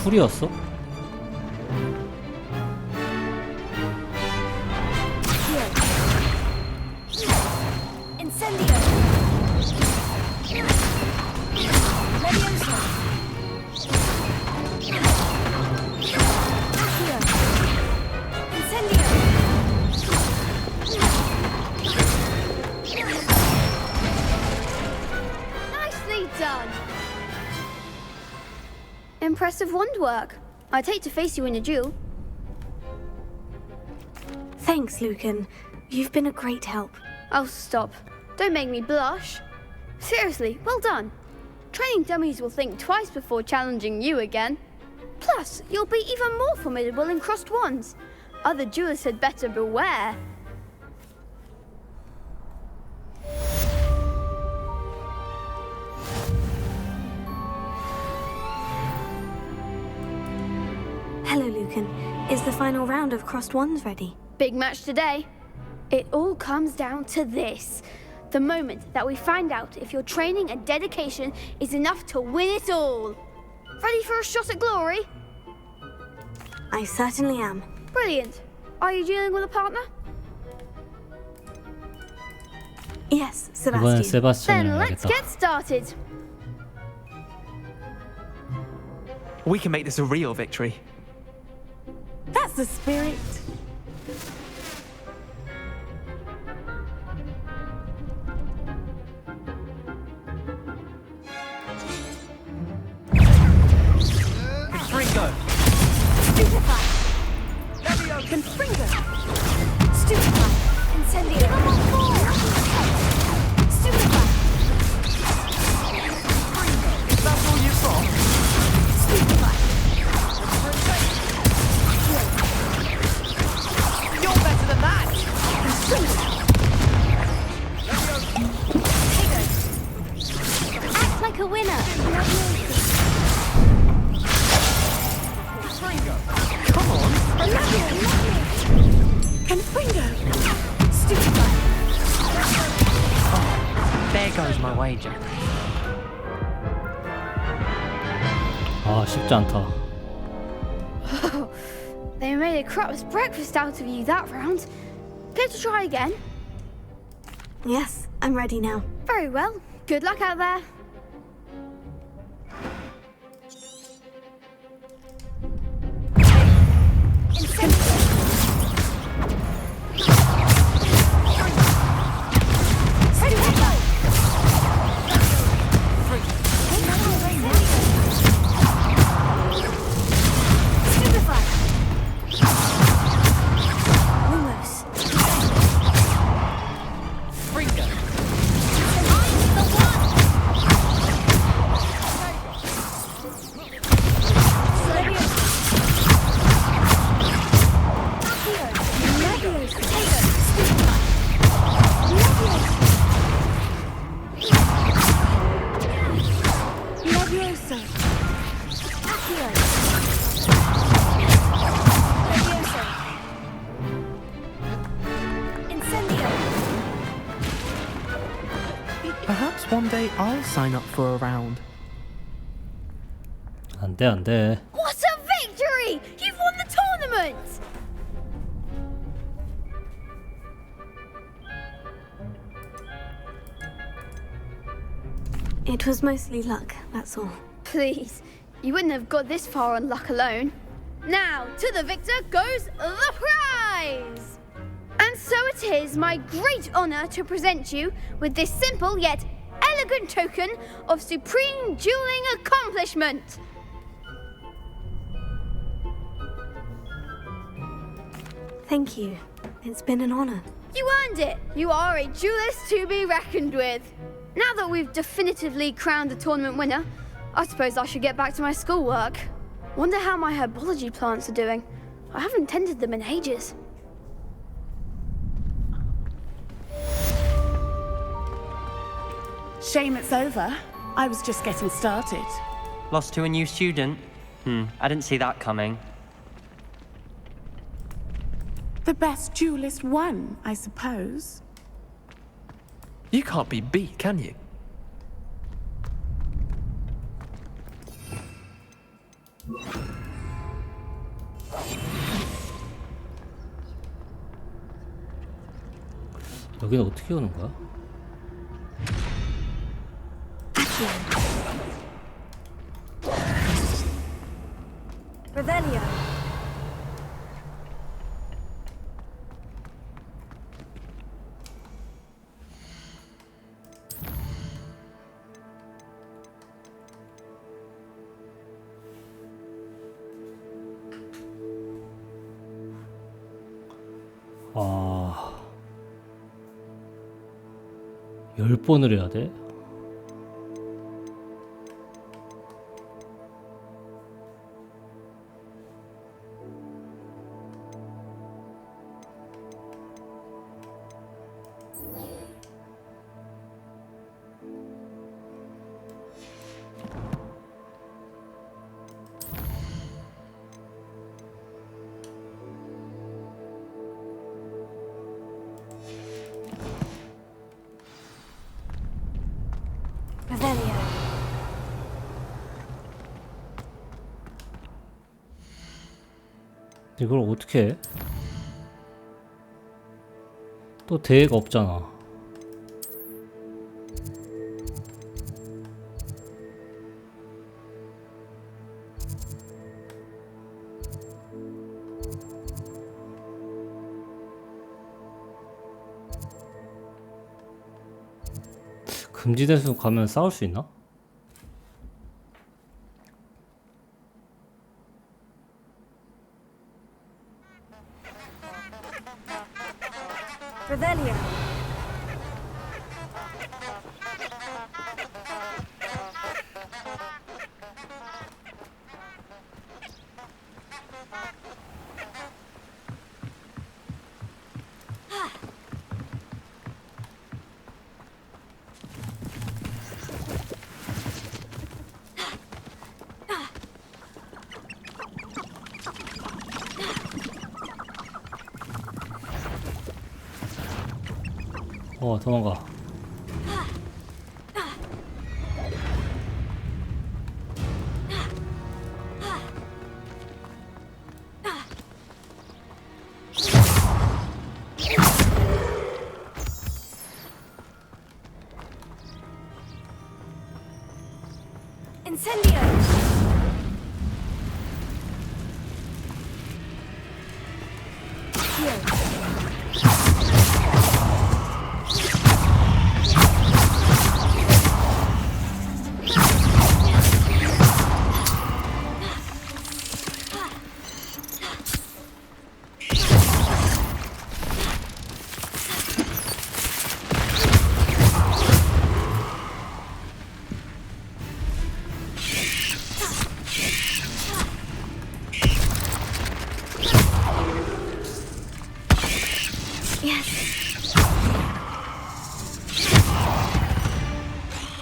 풀이었어? Impressive wand work. I'd hate to face you in a duel. Thanks, Lucan. You've been a great help. Oh, stop. Don't make me blush. Seriously, well done. Training dummies will think twice before challenging you again. Plus, you'll be even more formidable in crossed wands. Other duelists had better beware. Hello, Lucan. Is the final round of crossed wands ready? Big match today. It all comes down to this. The moment that we find out if your training and dedication is enough to win it all. Ready for a shot at glory? I certainly am. Brilliant. Are you dealing with a partner? Yes, 이번엔 Sebastian. 세바스찬을 Then let's 해야겠다. get started. We can make this a real victory. That's the spirit. Fringo! Stupefy. Leviosa! Confringo. Stupefy. Incendio. Stupefy. That's all you've got? Stupefy. You're better than that! Act like a winner. Fringo! Come on! Confringo. Stupefy. There goes my wager. 아, 쉽지 않다. They made a crap's breakfast out of you that round. Care to try again? Yes, I'm ready now. Very well. Good luck out there. Fringo! Perhaps one day I'll sign up for a round. 안 돼, 안 돼. What a victory! You've won the tournament! It was mostly luck, that's all. Please, you wouldn't have got this far on luck alone. Now, to the victor goes the prize! And so it is my great honor to present you with this simple yet elegant token of supreme dueling accomplishment. Thank you. It's been an honor. You earned it. You are a duelist to be reckoned with. Now that we've definitively crowned the tournament winner, I suppose I should get back to my schoolwork. Wonder how my herbology plants are doing. I haven't tended them in ages. Shame it's over. I was just getting started. Lost to a new student? I didn't see that coming. The best duelist won, I suppose. You can't be beat, can you? 여기는 어떻게 오는 거야? Revelio. 아, 10번을 해야 돼? Revelio. 이걸 어떻게 해? 또 대회가 없잖아. 금지된 수 가면 싸울 수 있나? Revelio. 도망가. Incendio.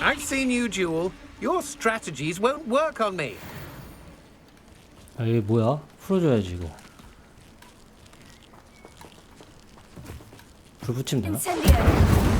I've seen you duel. Your strategies won't work on me. 아, 이게 뭐야? 풀어줘야지 이거. 불 붙이면 되나? Incendio.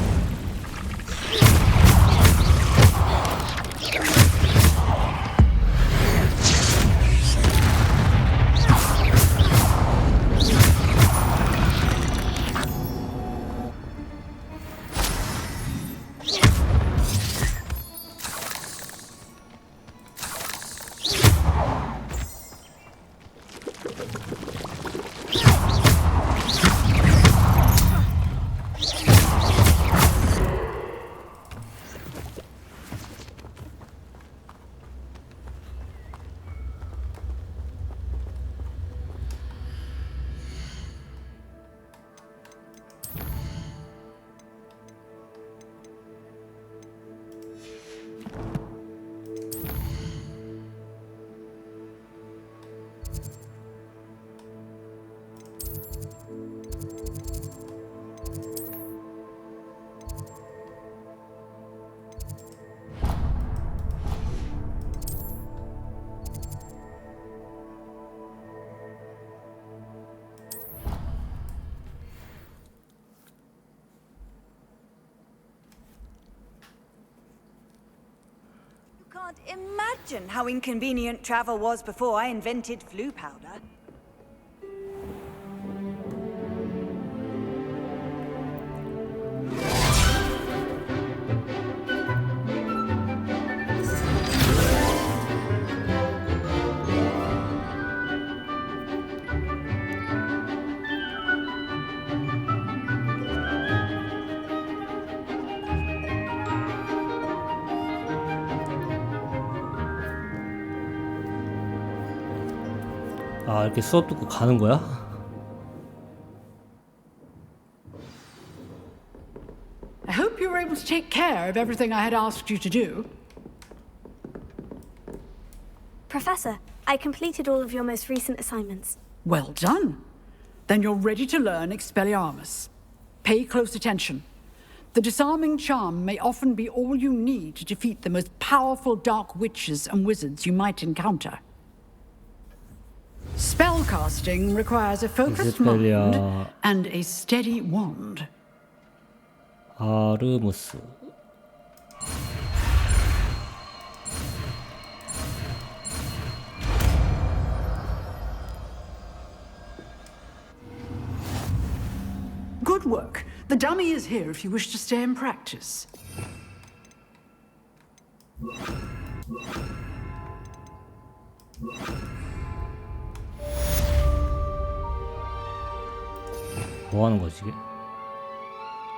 Can't imagine how inconvenient travel was before I invented flu powder. 아, 이렇게 수업 듣고 가는 거야? I hope you were able to take care of everything I had asked you to do. Professor, I completed all of your most recent assignments. Well done. Then you're ready to learn Expelliarmus. Pay close attention. The disarming charm may often be all you need to defeat the most powerful dark witches and wizards you might encounter. Spellcasting requires a focused mind Expellia- and a steady wand. 아르무스. Good work. The dummy is here if you wish to stay and practice. 뭐 하는 거지 이게?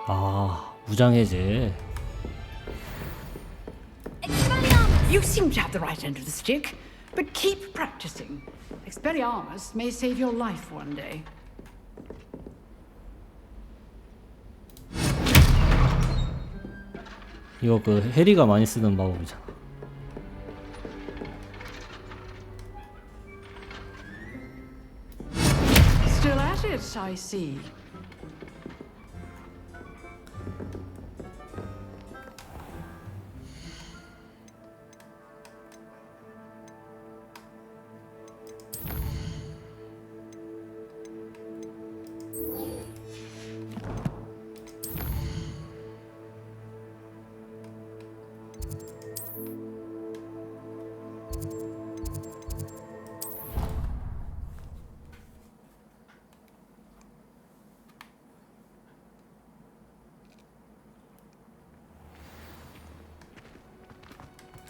아, 무장해제. You seem to have the right end of the stick, but keep practicing. Expelliarmus may save your life one day. 이거 그 해리가 많이 쓰는 마법이잖아. Still at it, I see.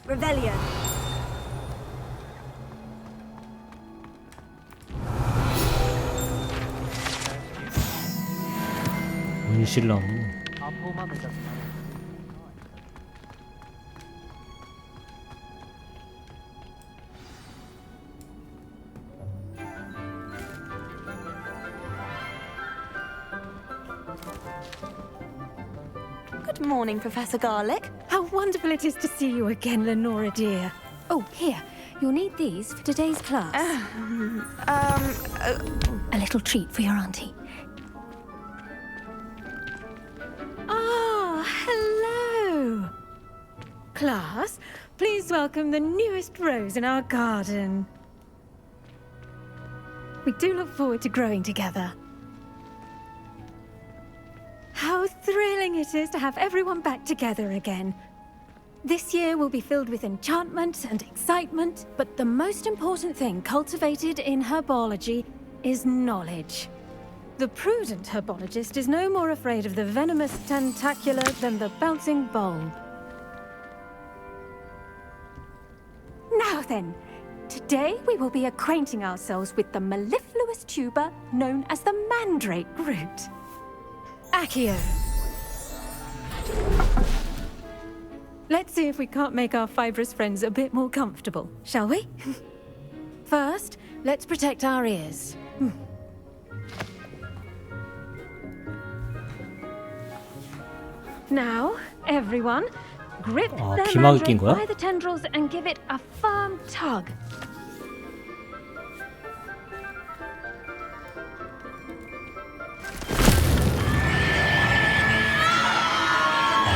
Revelio. 운실나무. Good morning, Professor Garlick. How wonderful it is to see you again, Lenora dear. Oh, here. You'll need these for today's class. A little treat for your auntie. Ah, hello. Class, please welcome the newest rose in our garden. We do look forward to growing together. How thrilling it is to have everyone back together again. This year will be filled with enchantment and excitement, but the most important thing cultivated in herbology is knowledge. The prudent herbologist is no more afraid of the venomous tentacular than the bouncing bulb. Now then, today we will be acquainting ourselves with the mellifluous tuber known as the mandrake root. Accio. Let's see if we can't make our fibrous friends a bit more comfortable, shall we? First, let's protect our ears. Now, everyone, grip the 귀마개 낀 mandrake 거야? by the tendrils and give it a firm tug.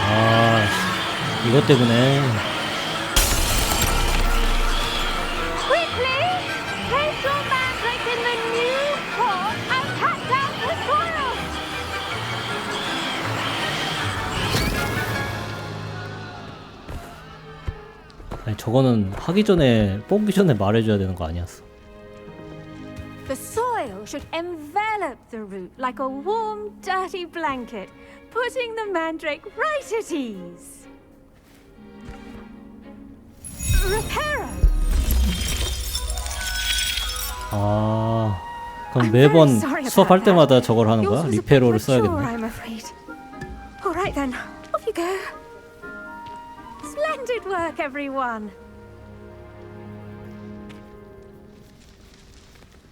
아, 이것 때문에. Quickly! Place your mandrake in the new pot and cut down the soil! 아니, 저거는 하기 전에, 뽑기 전에 말해줘야 되는 거 아니었어. The soil should envelop the root like a warm, dirty blanket, putting the mandrake right at ease. Reparo! 아, 그럼 I'm 매번 very sorry 수업할 about 때마다 that. 저걸 하는 Yours 거야? was a bit 리페로를 premature, 써야겠네. I'm afraid. All right then, off you go. Splendid work, everyone.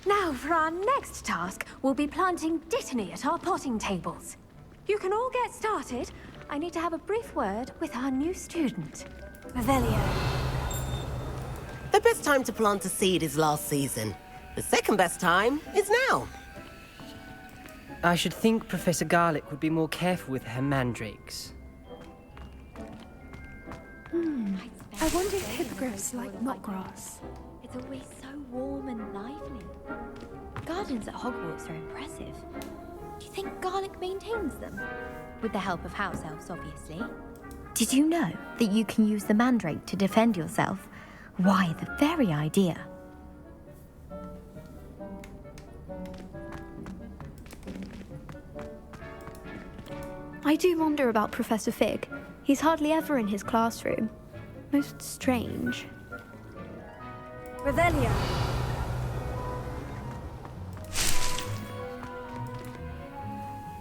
Now, for our next task, we'll be planting Dittany at our potting tables. You can all get started. I need to have a brief word with our new student. Revelio. The best time to plant a seed is last season. The second best time is now. I should think Professor Garlick would be more careful with her mandrakes. I wonder if hippogriffs like knotgrass. It's always so warm and lively. Gardens at Hogwarts are impressive. Do you think Garlick maintains them? With the help of house elves, obviously. Did you know that you can use the mandrake to defend yourself? Why, the very idea. I do wonder about Professor Fig. He's hardly ever in his classroom. Most strange. Revelio.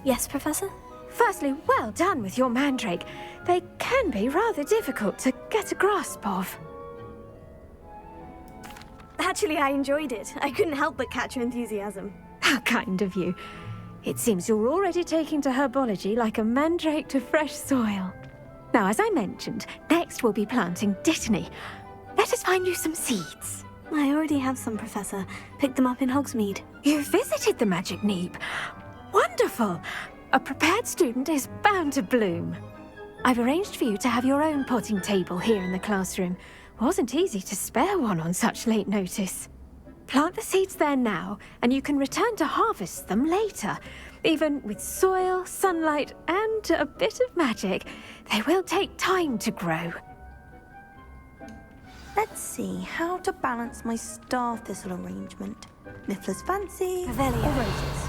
Yes, Professor? Firstly, well done with your mandrake. They can be rather difficult to get a grasp of. Actually, I enjoyed it. I couldn't help but catch your enthusiasm. How kind of you. It seems you're already taking to herbology like a mandrake to fresh soil. Now, as I mentioned, next we'll be planting Dittany. Let us find you some seeds. I already have some, Professor. Picked them up in Hogsmeade. You visited the Magic Neep. Wonderful! A prepared student is bound to bloom. I've arranged for you to have your own potting table here in the classroom. Wasn't easy to spare one on such late notice. Plant the seeds there now, and you can return to harvest them later. Even with soil, sunlight, and a bit of magic, they will take time to grow. Let's see how to balance my star thistle arrangement. Niffler's fancy, Revelio. or roses.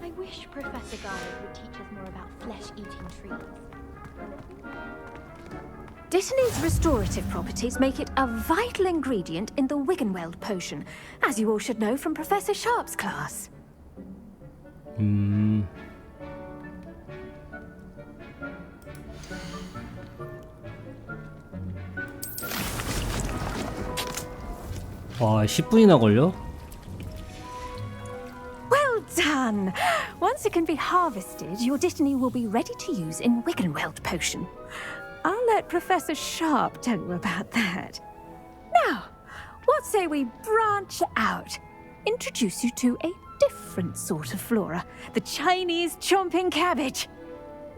I wish Professor Garlick would teach us more about flesh-eating trees. Dittany's restorative properties make it a vital ingredient in the Wiggenweld potion, as you all should know from Professor Sharp's class. 와, 10분이나 걸려? Well done! Once it can be harvested, your Dittany will be ready to use in Wiggenweld potion. I'll let Professor Sharp tell you about that. Now, what say we branch out? Introduce you to a different sort of flora, the Chinese chomping cabbage.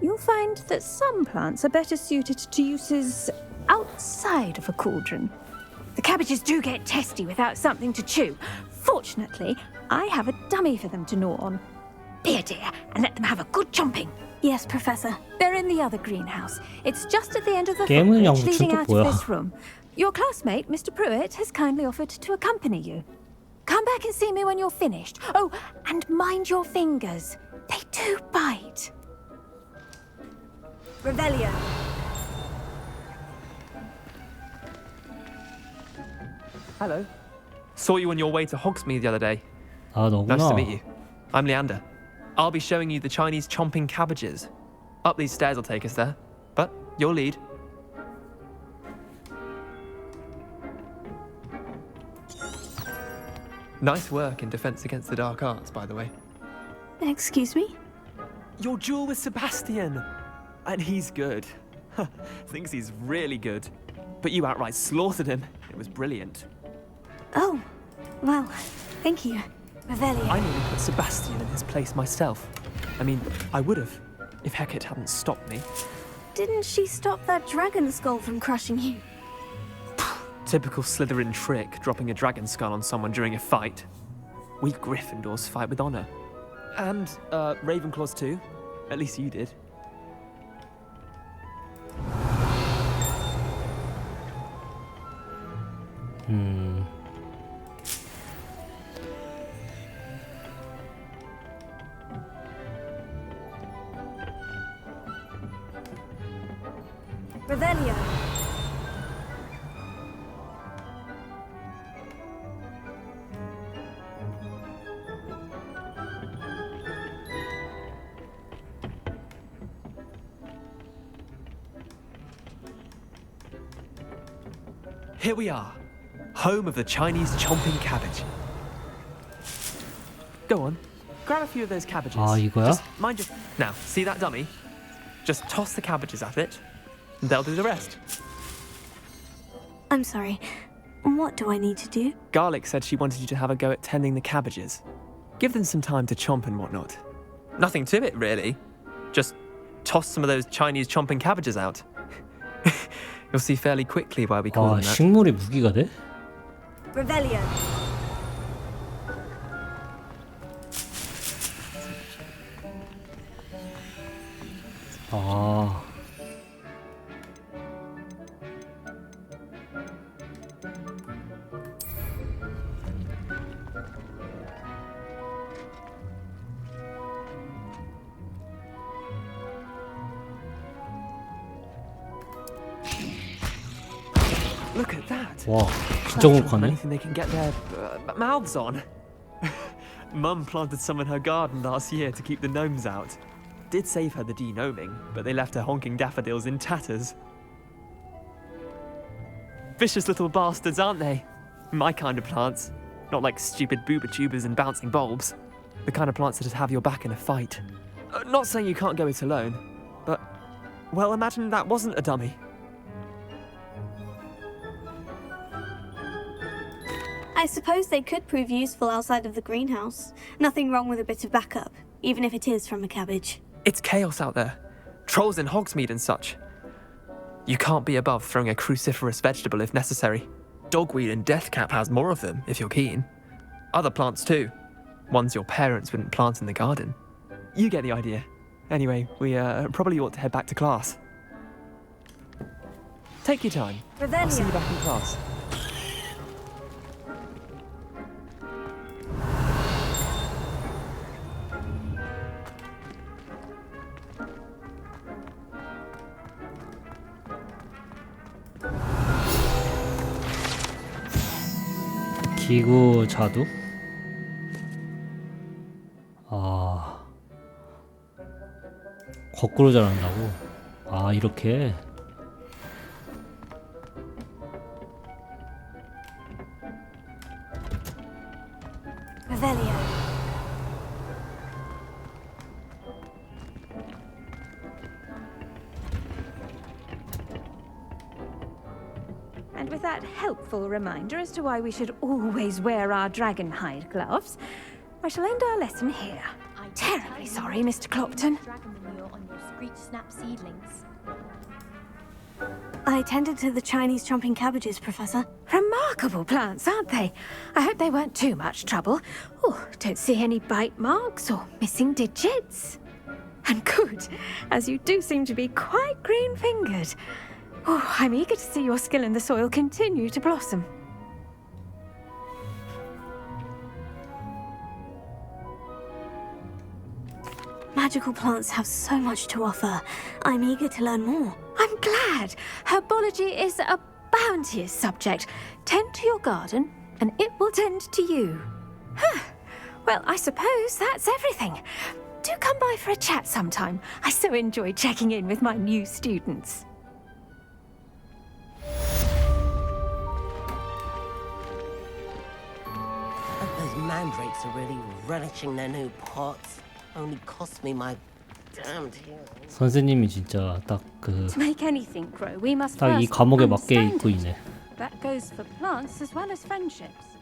You'll find that some plants are better suited to uses outside of a cauldron. The cabbages do get testy without something to chew. Fortunately, I have a dummy for them to gnaw on. Be a dear and let them have a good chomping. Yes, Professor. They're in the other greenhouse. It's just at the end of the 게임은 footbridge 그냥 leading 무슨 out 또 뭐야? of this room. Your classmate, Mr. Pruitt, has kindly offered to accompany you. Come back and see me when you're finished. Oh, and mind your fingers. They do bite. Revelio. Hello. Saw you on your way to Hogsmeade the other day. 아, 너구나. Nice to meet you. I'm Leander. I'll be showing you the Chinese chomping cabbages. Up these stairs will take us there. But you'll lead. Nice work in Defense Against the Dark Arts, by the way. Excuse me? Your duel with Sebastian. And he's good. Thinks he's really good. But you outright slaughtered him. It was brilliant. Oh, well, thank you. Revelio. I nearly put Sebastian in his place myself. I mean, I would have, if Hecate hadn't stopped me. Didn't she stop that dragon skull from crushing you? Typical Slytherin trick, dropping a dragon skull on someone during a fight. We Gryffindors fight with honor. And, Ravenclaws too. At least you did. Revelio. here we are. Home of the Chinese chomping cabbage. Go on, grab a few of those cabbages. 아, 이거야? Just mind your... Now, see that dummy? Just toss the cabbages at it, and they'll do the rest. I'm sorry. What do I need to do? Garlic said she wanted you to have a go at tending the cabbages. Give them some time to chomp and whatnot. Nothing to it, really. Just toss some of those Chinese chomping cabbages out. You'll see fairly quickly why we call 아, them that. 식물이 무기가 돼? Revelio. 아. Look at that. 와, 진짜 That's more than 공격하네. anything they can get their mouths on. Mum planted some in her garden last year to keep the gnomes out. Did save her the de-gnoming, but they left her honking daffodils in tatters. Vicious little bastards, aren't they? My kind of plants. Not like stupid booba tubers and bouncing bulbs. The kind of plants that'd have your back in a fight. Not saying you can't go it alone, but, well, imagine that wasn't a dummy. I suppose they could prove useful outside of the greenhouse. Nothing wrong with a bit of backup, even if it is from a cabbage. It's chaos out there. Trolls in Hogsmeade and such. You can't be above throwing a cruciferous vegetable if necessary. Dogweed and deathcap has more of them, if you're keen. Other plants too. Ones your parents wouldn't plant in the garden. You get the idea. Anyway, we probably ought to head back to class. Take your time. I'll see you back in class. 기구 자두? 아, 거꾸로 자란다고? 아, 이렇게? Revelio. And with that helpful reminder as to why we should always wear our dragon hide gloves, I shall end our lesson here. Terribly sorry, Mr. Clopton. Dragon manure on your screech snap seedlings. I tended to the Chinese chomping cabbages, Professor. Remarkable plants, aren't they? I hope they weren't too much trouble. Oh, don't see any bite marks or missing digits. And good, as you do seem to be quite green-fingered. Oh, I'm eager to see your skill in the soil continue to blossom. Magical plants have so much to offer. I'm eager to learn more. I'm glad. Herbology is a bounteous subject. Tend to your garden, and it will tend to you. Huh. Well, I suppose that's everything. Do come by for a chat sometime. I so enjoy checking in with my new students. Those mandrakes are really relishing their new pots. Only cost me my damned heels. 선생님이 진짜 딱 그 To make anything grow, we must 딱 이 first 과목에 맞게 understand 입고 it. 있네. That goes for plants as well as friendships.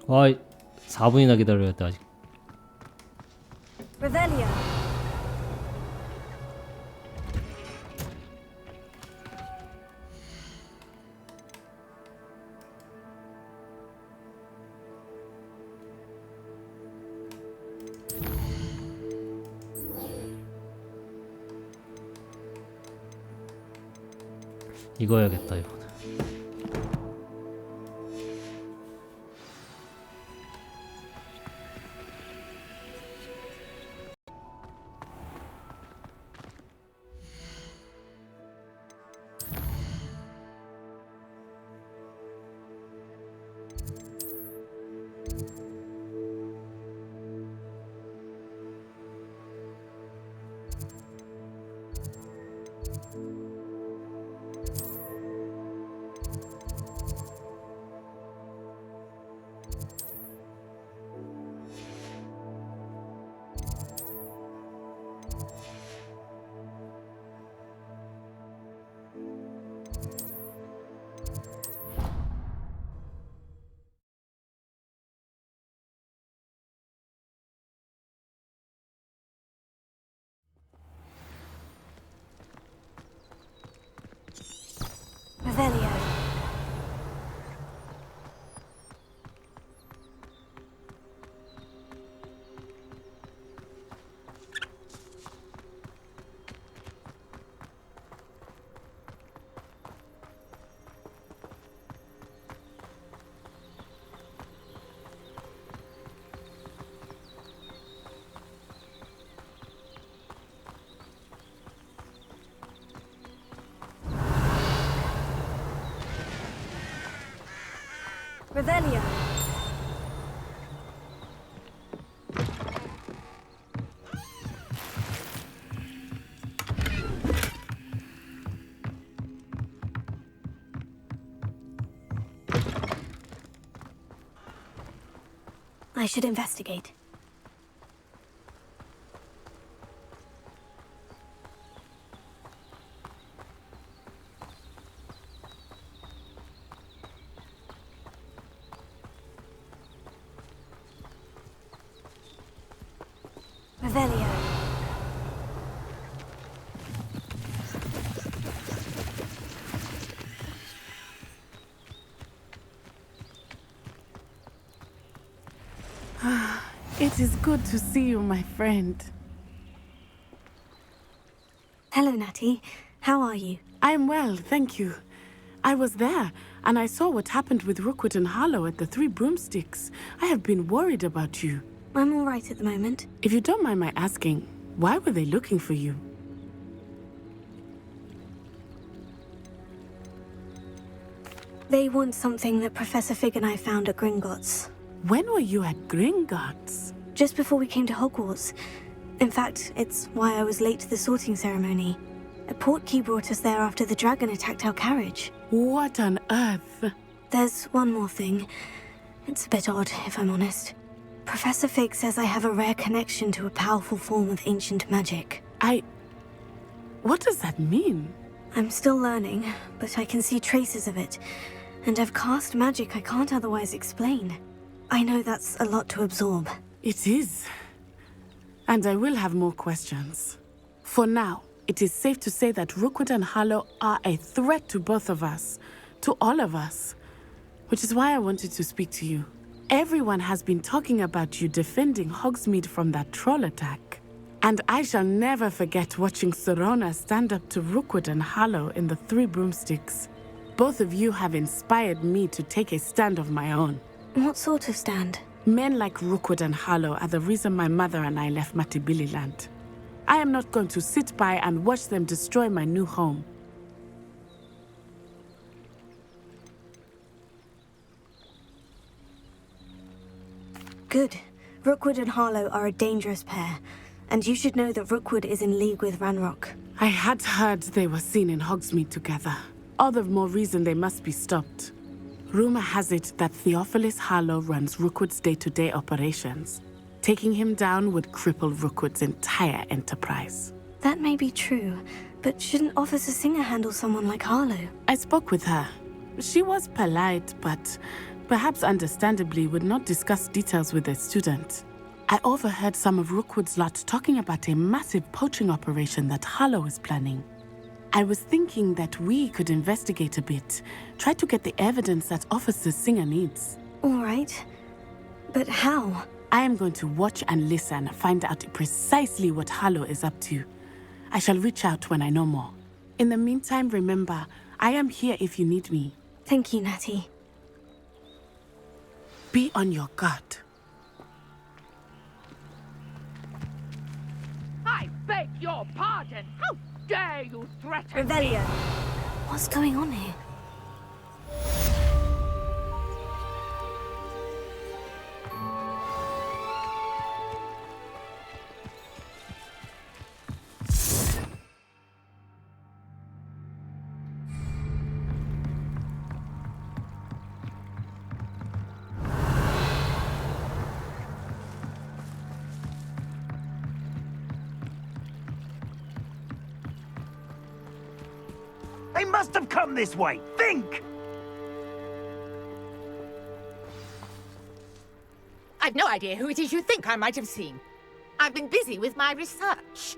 와, 4분이나 기다려야 돼 아직. Revelio. 이거 해야겠다 이거. Revelio. I should investigate. Revelio. It is good to see you, my friend. Hello, Natty. How are you? I am well, thank you. I was there, and I saw what happened with Rookwood and Harlow at the Three Broomsticks. I have been worried about you. I'm all right at the moment. If you don't mind my asking, why were they looking for you? They want something that Professor Fig and I found at Gringotts. When were you at Gringotts? Just before we came to Hogwarts. In fact, it's why I was late to the sorting ceremony. A portkey brought us there after the dragon attacked our carriage. What on earth? There's one more thing. It's a bit odd, if I'm honest. Professor Fig says I have a rare connection to a powerful form of ancient magic. What does that mean? I'm still learning, but I can see traces of it. And I've cast magic I can't otherwise explain. I know that's a lot to absorb. It is. And I will have more questions. For now, it is safe to say that Rookwood and Harlow are a threat to both of us. To all of us. Which is why I wanted to speak to you. Everyone has been talking about you defending Hogsmeade from that troll attack. And I shall never forget watching Serona stand up to Rookwood and Harlow in the Three Broomsticks. Both of you have inspired me to take a stand of my own. What sort of stand? Men like Rookwood and Harlow are the reason my mother and I left Matibililand. I am not going to sit by and watch them destroy my new home. Good. Rookwood and Harlow are a dangerous pair. And you should know that Rookwood is in league with Ranrock. I had heard they were seen in Hogsmeade together. All the more reason they must be stopped. Rumor has it that Theophilus Harlow runs Rookwood's day-to-day operations. Taking him down would cripple Rookwood's entire enterprise. That may be true, but shouldn't Officer Singer handle someone like Harlow? I spoke with her. She was polite, but perhaps understandably would not discuss details with a student. I overheard some of Rookwood's lot talking about a massive poaching operation that Harlow is planning. I was thinking that we could investigate a bit, try to get the evidence that Officer Singer needs. All right. But how? I am going to watch and listen, find out precisely what Harlow is up to. I shall reach out when I know more. In the meantime, remember, I am here if you need me. Thank you, Natty. Be on your guard. I beg your pardon. How dare you threaten me? Revelio. What's going on here? They must have come this way. Think! I've no idea who it is you think I might have seen. I've been busy with my research.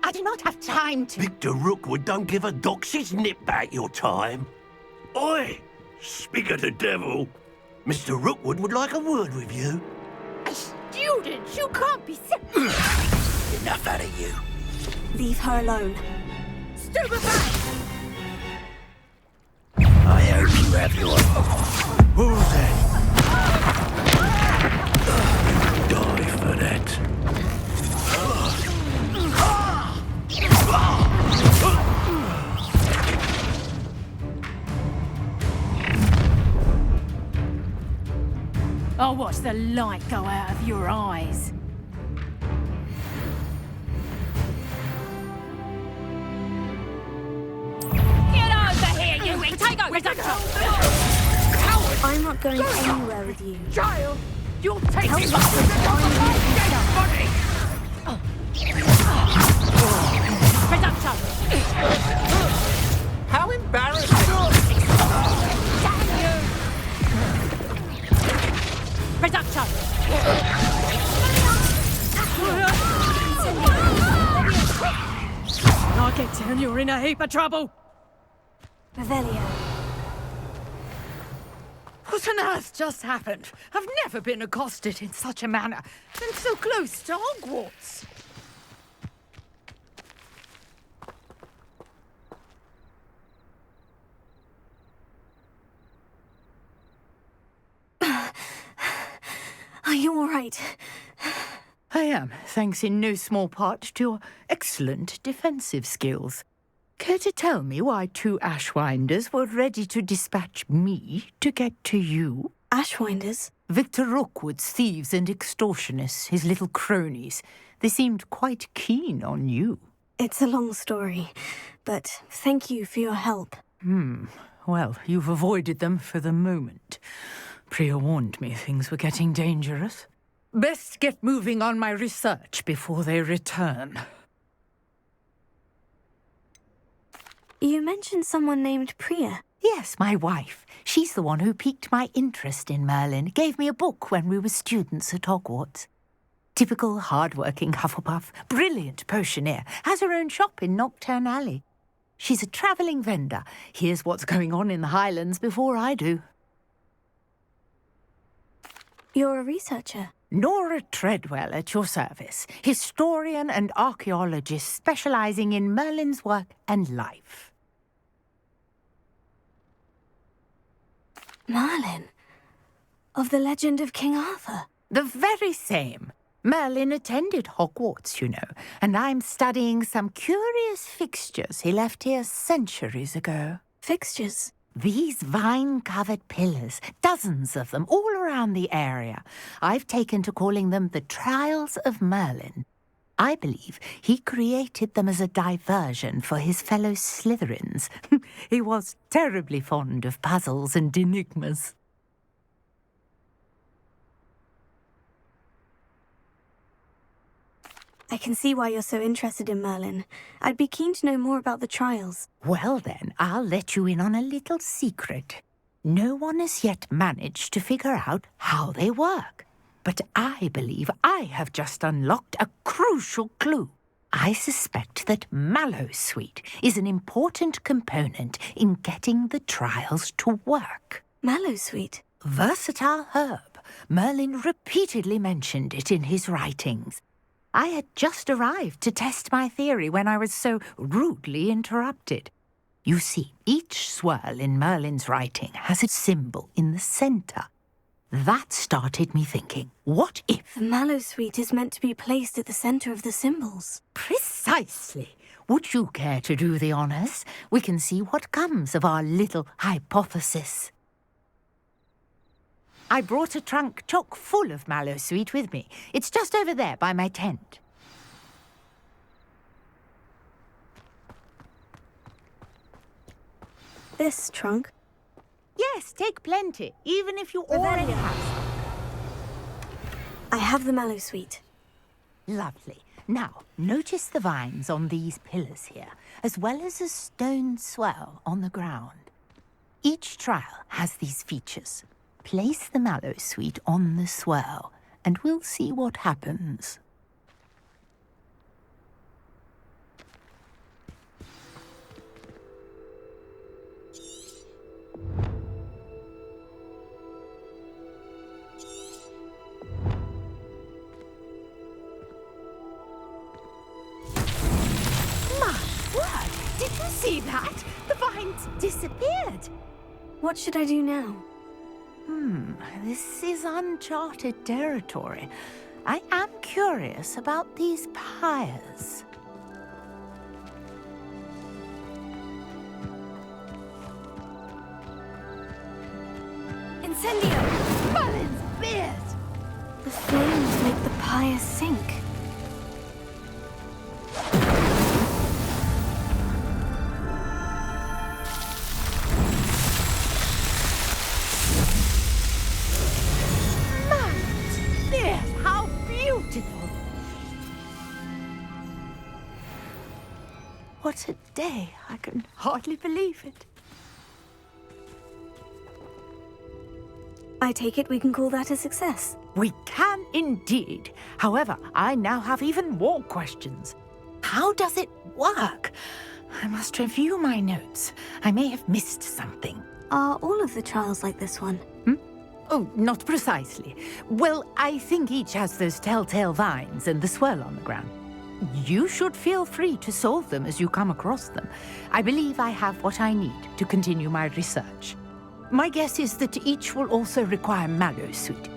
I do not have time to... Victor Rookwood don't give a doxy's nip back your time. Oi! Speak of the devil. Mr. Rookwood would like a word with you. A student? You can't be sick. Enough out of you. Leave her alone. Stupefy! I hope you have your... Who's that? Die for that. I'll watch the light go out of your eyes. Get over here, you potato! I'm not going anywhere with you. Child, you'll take Help it us with dead body! Presumption! How embarrassing! Presumption! I'll get down, you're in a heap of trouble. Revelio. What on earth just happened? I've never been accosted in such a manner, and so close to Hogwarts. Are you all right? I am, thanks in no small part to your excellent defensive skills. Care to tell me why 2 Ashwinders were ready to dispatch me to get to you? Ashwinders? Victor Rookwood's thieves and extortionists, his little cronies. They seemed quite keen on you. It's a long story, but thank you for your help. Well, you've avoided them for the moment. Priya warned me things were getting dangerous. Best get moving on my research before they return. You mentioned someone named Priya. Yes, my wife. She's the one who piqued my interest in Merlin. Gave me a book when we were students at Hogwarts. Typical hard-working Hufflepuff, brilliant potioneer, has her own shop in Nocturne Alley. She's a travelling vendor. Hears what's going on in the Highlands before I do. You're a researcher. Nora Treadwell at your service, historian and archaeologist specialising in Merlin's work and life. Merlin? Of the legend of King Arthur? The very same. Merlin attended Hogwarts, you know, and I'm studying some curious fixtures he left here centuries ago. Fixtures? These vine-covered pillars, dozens of them, all around the area. I've taken to calling them the Trials of Merlin. I believe he created them as a diversion for his fellow Slytherins. He was terribly fond of puzzles and enigmas. I can see why you're so interested in Merlin. I'd be keen to know more about the trials. Well then, I'll let you in on a little secret. No one has yet managed to figure out how they work. But I believe I have just unlocked a crucial clue. I suspect that Mallowsweet is an important component in getting the trials to work. Mallowsweet? Versatile herb. Merlin repeatedly mentioned it in his writings. I had just arrived to test my theory when I was so rudely interrupted. You see, each swirl in Merlin's writing has a symbol in the centre. That started me thinking, what if... The Mallowsweet is meant to be placed at the centre of the symbols. Precisely. Would you care to do the honours? We can see what comes of our little hypothesis. I brought a trunk chock full of Mallowsweet with me. It's just over there by my tent. This trunk? Yes, take plenty, even if you already have. I have the Mallowsweet. Lovely. Now, notice the vines on these pillars here, as well as a stone swell on the ground. Each trial has these features. Place the Mallowsweet on the swirl, and we'll see what happens. My word! Did you see that? The vines disappeared. What should I do now? This is uncharted territory. I am curious about these pyres. Incendio! Merlin's beard! Empire sink. Yes, how beautiful! What a day. I can hardly believe it. I take it we can call that a success. We can indeed. However, I now have even more questions. How does it work? I must review my notes. I may have missed something. Are all of the trials like this one? Oh, not precisely. Well, I think each has those telltale vines and the swirl on the ground. You should feel free to solve them as you come across them. I believe I have what I need to continue my research. My guess is that each will also require mallow sweet,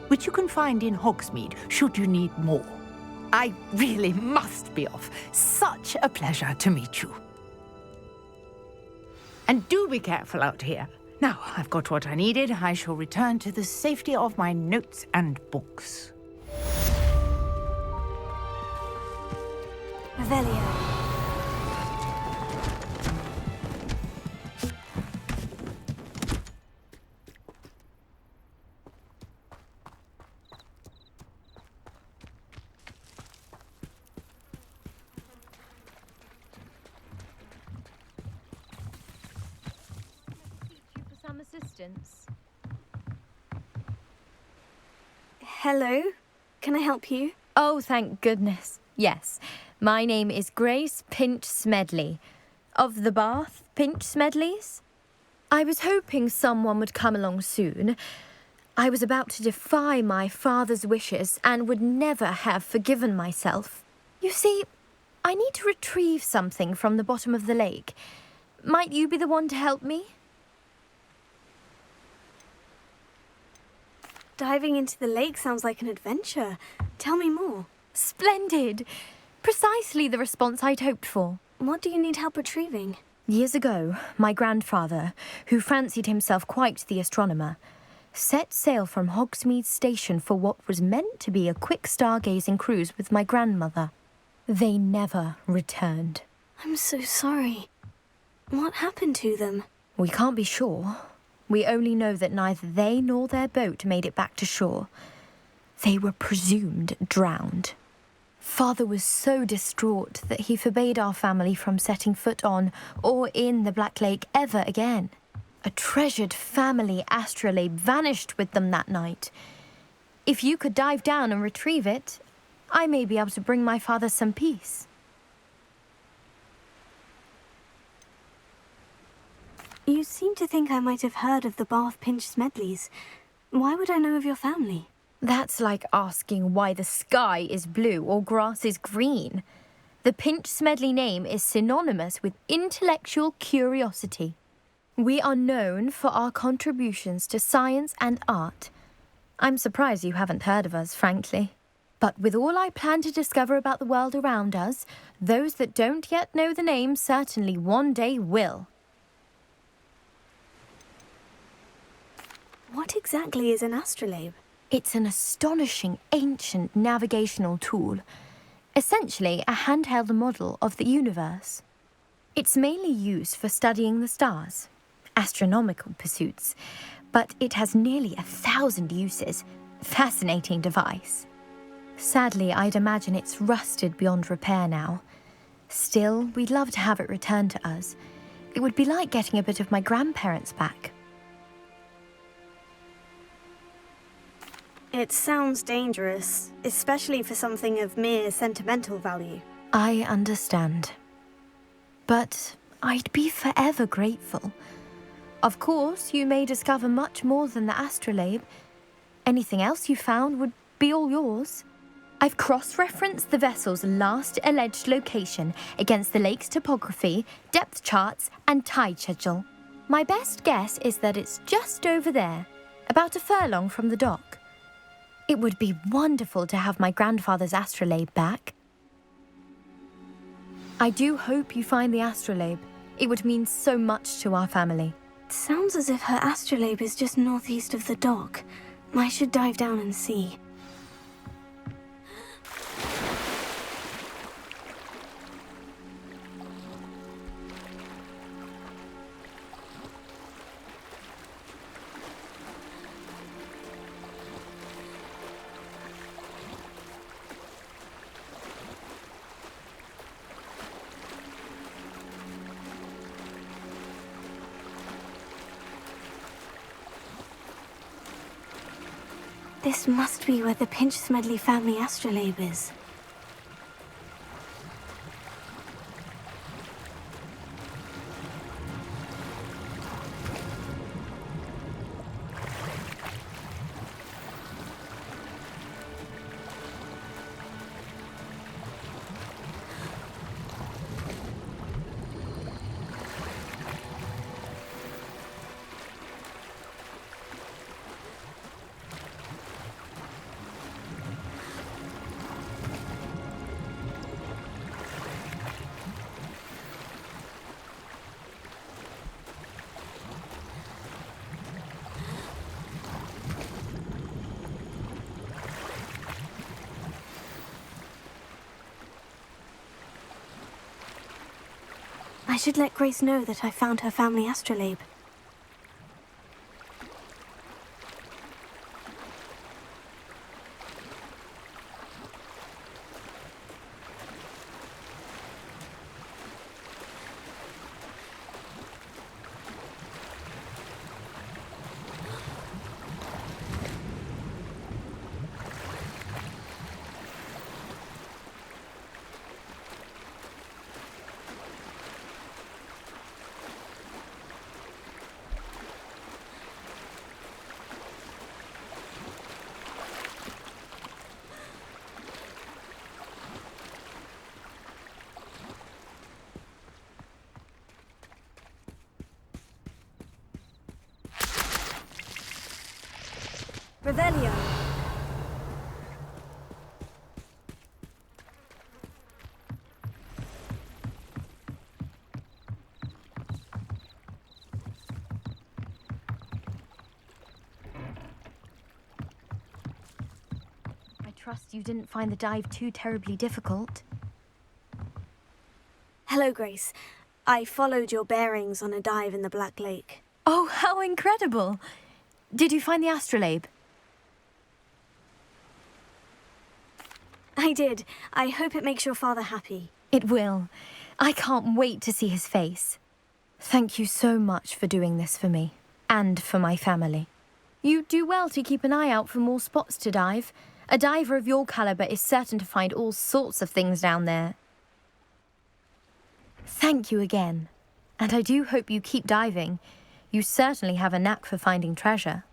which you can find in Hogsmeade should you need more. I really must be off. Such a pleasure to meet you. And do be careful out here. Now, I've got what I needed. I shall return to the safety of my notes and books. Revelio. Some assistance. Hello? Can I help you? Oh, thank goodness. Yes. My name is Grace Pinch Smedley. Of the Bath Pinch Smedleys. I was hoping someone would come along soon. I was about to defy my father's wishes and would never have forgiven myself. You see, I need to retrieve something from the bottom of the lake. Might you be the one to help me? Diving into the lake sounds like an adventure. Tell me more. Splendid! Precisely the response I'd hoped for. What do you need help retrieving? Years ago, my grandfather, who fancied himself quite the astronomer, set sail from Hogsmeade Station for what was meant to be a quick stargazing cruise with my grandmother. They never returned. I'm so sorry. What happened to them? We can't be sure. We only know that neither they nor their boat made it back to shore. They were presumed drowned. Father was so distraught that he forbade our family from setting foot on or in the Black Lake ever again. A treasured family astrolabe vanished with them that night. If you could dive down and retrieve it, I may be able to bring my father some peace. You seem to think I might have heard of the Bath Pinch Smedleys. Why would I know of your family? That's like asking why the sky is blue or grass is green. The Pinch Smedley name is synonymous with intellectual curiosity. We are known for our contributions to science and art. I'm surprised you haven't heard of us, frankly. But with all I plan to discover about the world around us, those that don't yet know the name certainly one day will. What exactly is an astrolabe? It's an astonishing ancient navigational tool. Essentially a handheld model of the universe. It's mainly used for studying the stars, astronomical pursuits, but it has nearly 1,000 uses. Fascinating device. Sadly, I'd imagine it's rusted beyond repair now. Still, we'd love to have it returned to us. It would be like getting a bit of my grandparents back. It sounds dangerous, especially for something of mere sentimental value. I understand. But I'd be forever grateful. Of course, you may discover much more than the astrolabe. Anything else you found would be all yours. I've cross-referenced the vessel's last alleged location against the lake's topography, depth charts, and tide schedule. My best guess is that it's just over there, about a furlong from the dock. It would be wonderful to have my grandfather's astrolabe back. I do hope you find the astrolabe. It would mean so much to our family. It sounds as if her astrolabe is just northeast of the dock. I should dive down and see. This must be where the Pinch-Smedley family astrolabe is. I should let Grace know that I found her family astrolabe. Revelio. I trust you didn't find the dive too terribly difficult. Hello, Grace. I followed your bearings on a dive in the Black Lake. Oh, how incredible! Did you find the astrolabe? I did. I hope it makes your father happy. It will. I can't wait to see his face. Thank you so much for doing this for me, and for my family. You do well to keep an eye out for more spots to dive. A diver of your caliber is certain to find all sorts of things down there. Thank you again. And I do hope you keep diving. You certainly have a knack for finding treasure.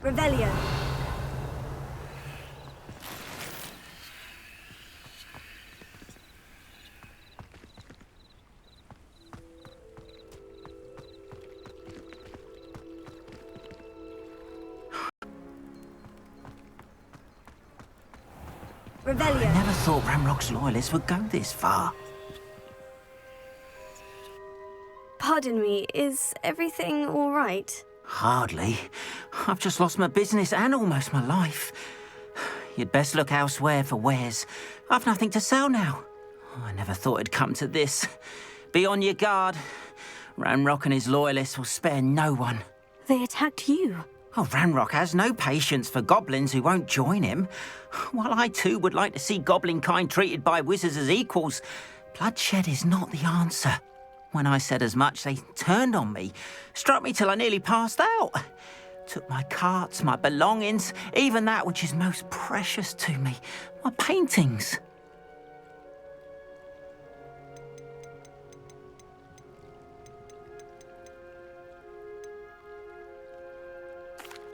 Revelio. Revelio. I never thought Ramrock's loyalists would go this far. Pardon me, is everything all right? Hardly. I've just lost my business and almost my life. You'd best look elsewhere for wares. I've nothing to sell now. I never thought it'd come to this. Be on your guard. Ranrock and his loyalists will spare no one. They attacked you. Oh, Ranrock has no patience for goblins who won't join him. While I too would like to see goblin kind treated by wizards as equals, bloodshed is not the answer. When I said as much, they turned on me, struck me till I nearly passed out. Took my carts, my belongings, even that which is most precious to me, my paintings.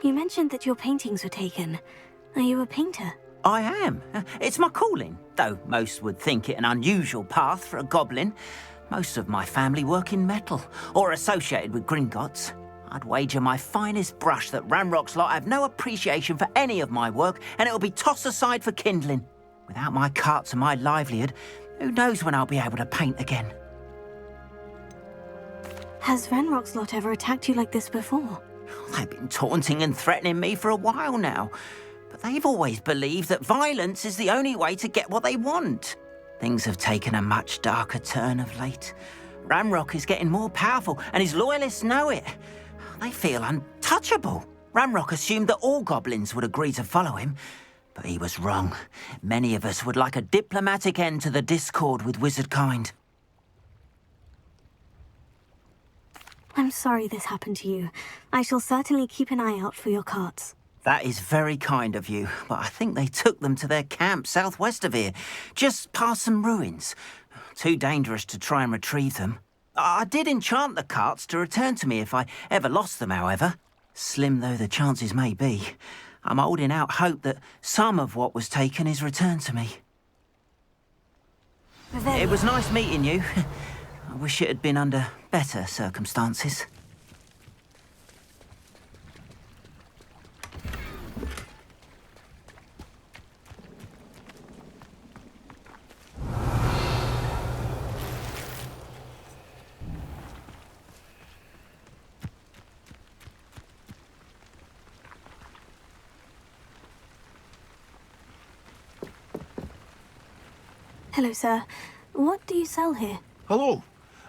You mentioned that your paintings were taken. Are you a painter? I am. It's my calling, though most would think it an unusual path for a goblin. Most of my family work in metal, or associated with Gringotts. I'd wager my finest brush that Ranrock's lot have no appreciation for any of my work, and it'll be tossed aside for kindling. Without my carts and my livelihood, who knows when I'll be able to paint again? Has Ranrock's lot ever attacked you like this before? They've been taunting and threatening me for a while now, but they've always believed that violence is the only way to get what they want. Things have taken a much darker turn of late. Ranrock is getting more powerful, and his loyalists know it. They feel untouchable. Ranrock assumed that all goblins would agree to follow him, but he was wrong. Many of us would like a diplomatic end to the discord with wizardkind. I'm sorry this happened to you. I shall certainly keep an eye out for your carts. That is very kind of you, but I think they took them to their camp southwest of here, just past some ruins. Too dangerous to try and retrieve them. I did enchant the carts to return to me if I ever lost them, however. Slim though the chances may be, I'm holding out hope that some of what was taken is returned to me. It was nice meeting you. I wish it had been under better circumstances. Hello, sir. What do you sell here? Hello,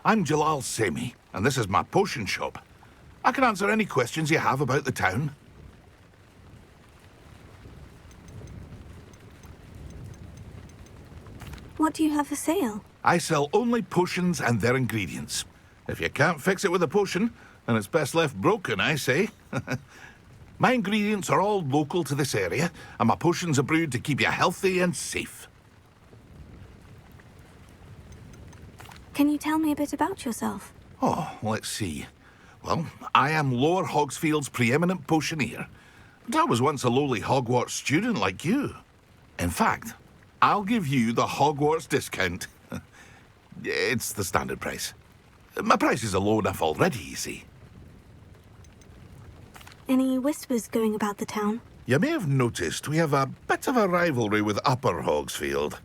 I'm Jalal Semi, and this is my potion shop. I can answer any questions you have about the town. What do you have for sale? I sell only potions and their ingredients. If you can't fix it with a potion, then it's best left broken, I say. My ingredients are all local to this area, and my potions are brewed to keep you healthy and safe. Can you tell me a bit about yourself? Oh, let's see. Well, I am Lower Hogsfield's preeminent potioneer. But I was once a lowly Hogwarts student like you. In fact, I'll give you the Hogwarts discount. It's the standard price. My prices are low enough already, you see. Any whispers going about the town? You may have noticed we have a bit of a rivalry with Upper Hogsfield.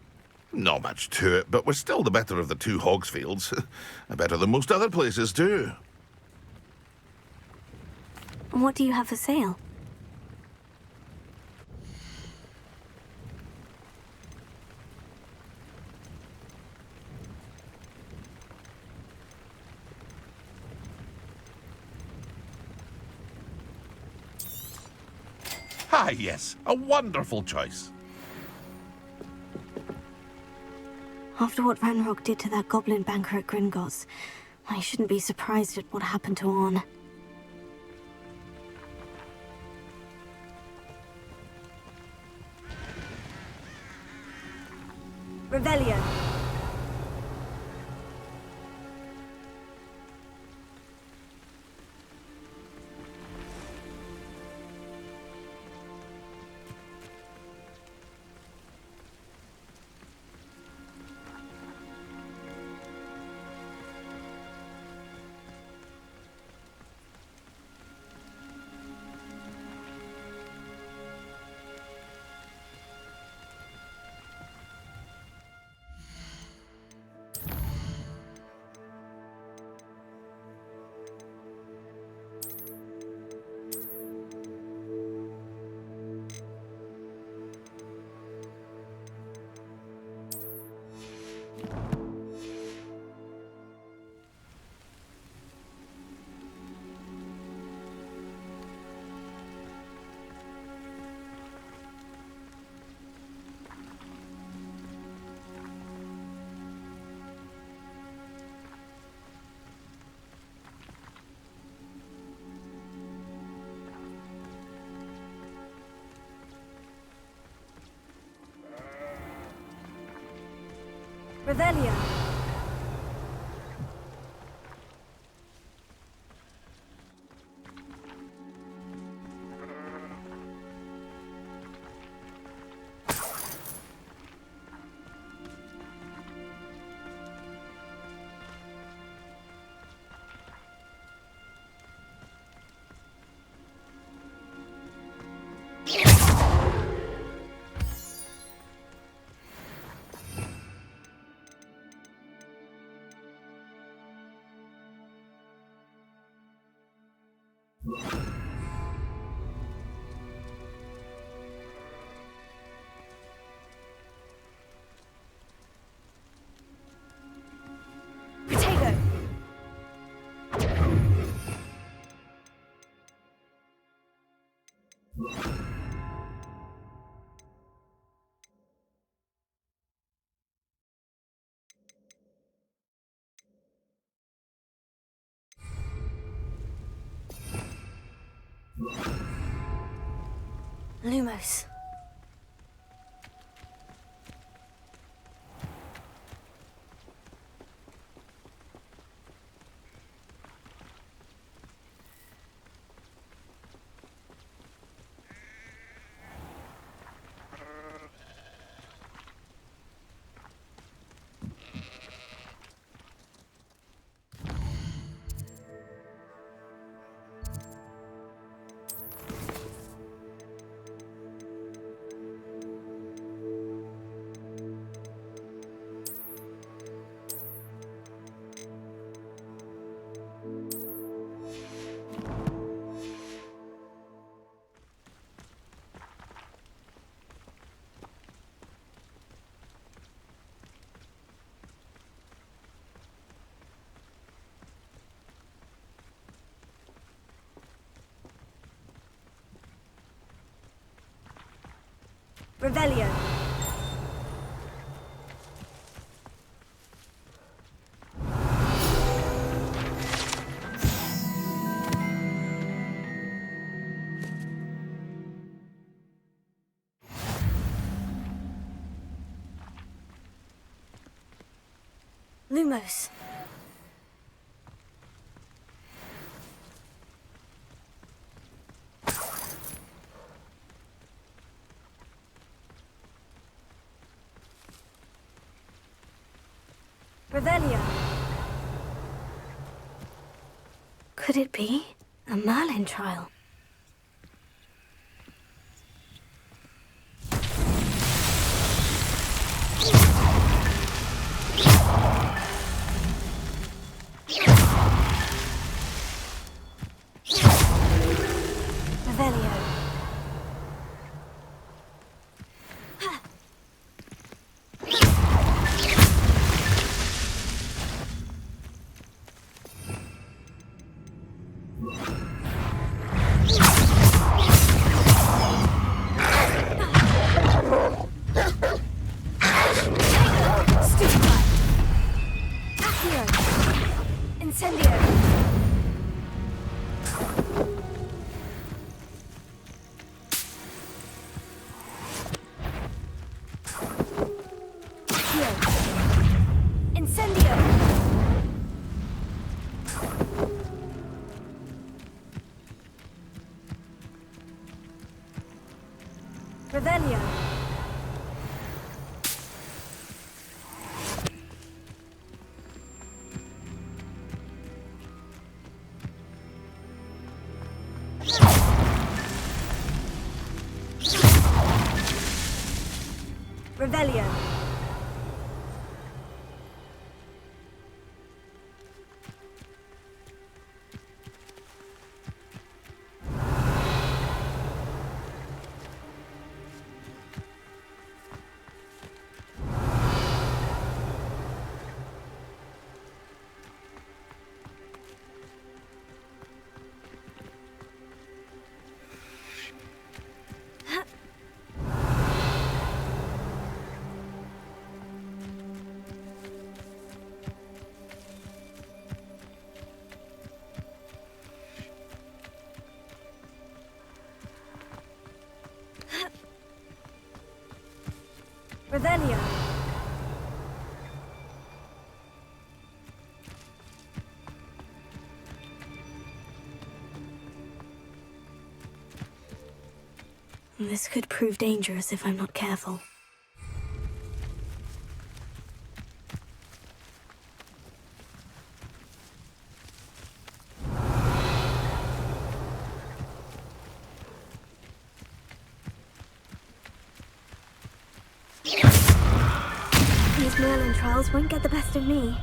Not much to it, but we're still the better of the two Hogsfields. Better than most other places, too. What do you have for sale? Ah, yes. A wonderful choice. After what Ranrock did to that goblin banker at Gringotts, I shouldn't be surprised at what happened to Orn. Revelio. Revelio. Potato. Lumos. Revelio. Lumos. Revelio. Could it be a Merlin trial? Revelio. Incendio! Incendio! Revelio! Revelio. Revelio. This could prove dangerous if I'm not careful. These Merlin trials won't get the best of me.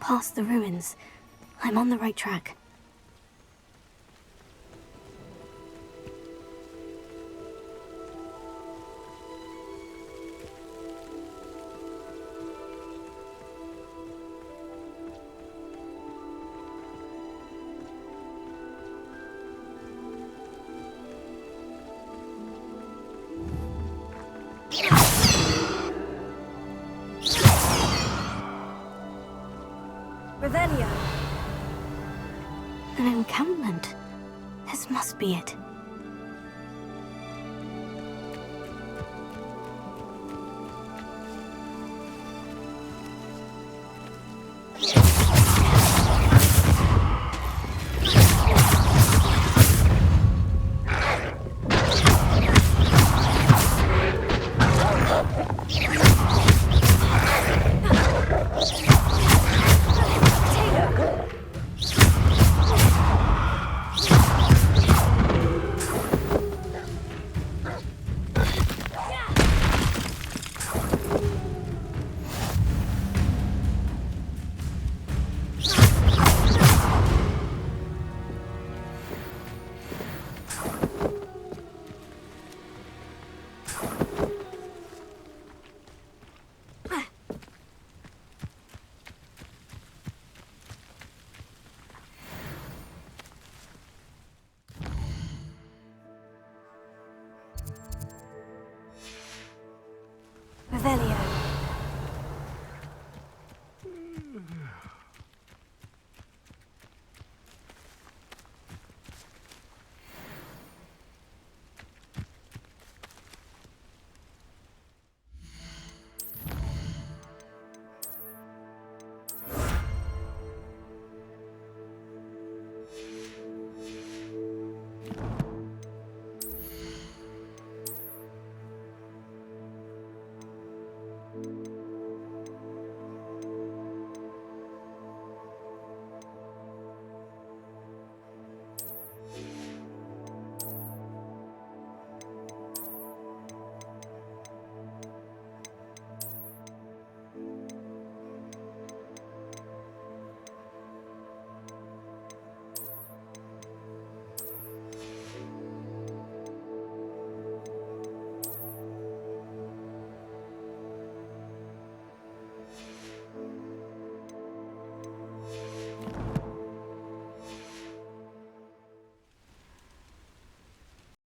Past the ruins. I'm on the right track. Revelio. An encampment. This must be it.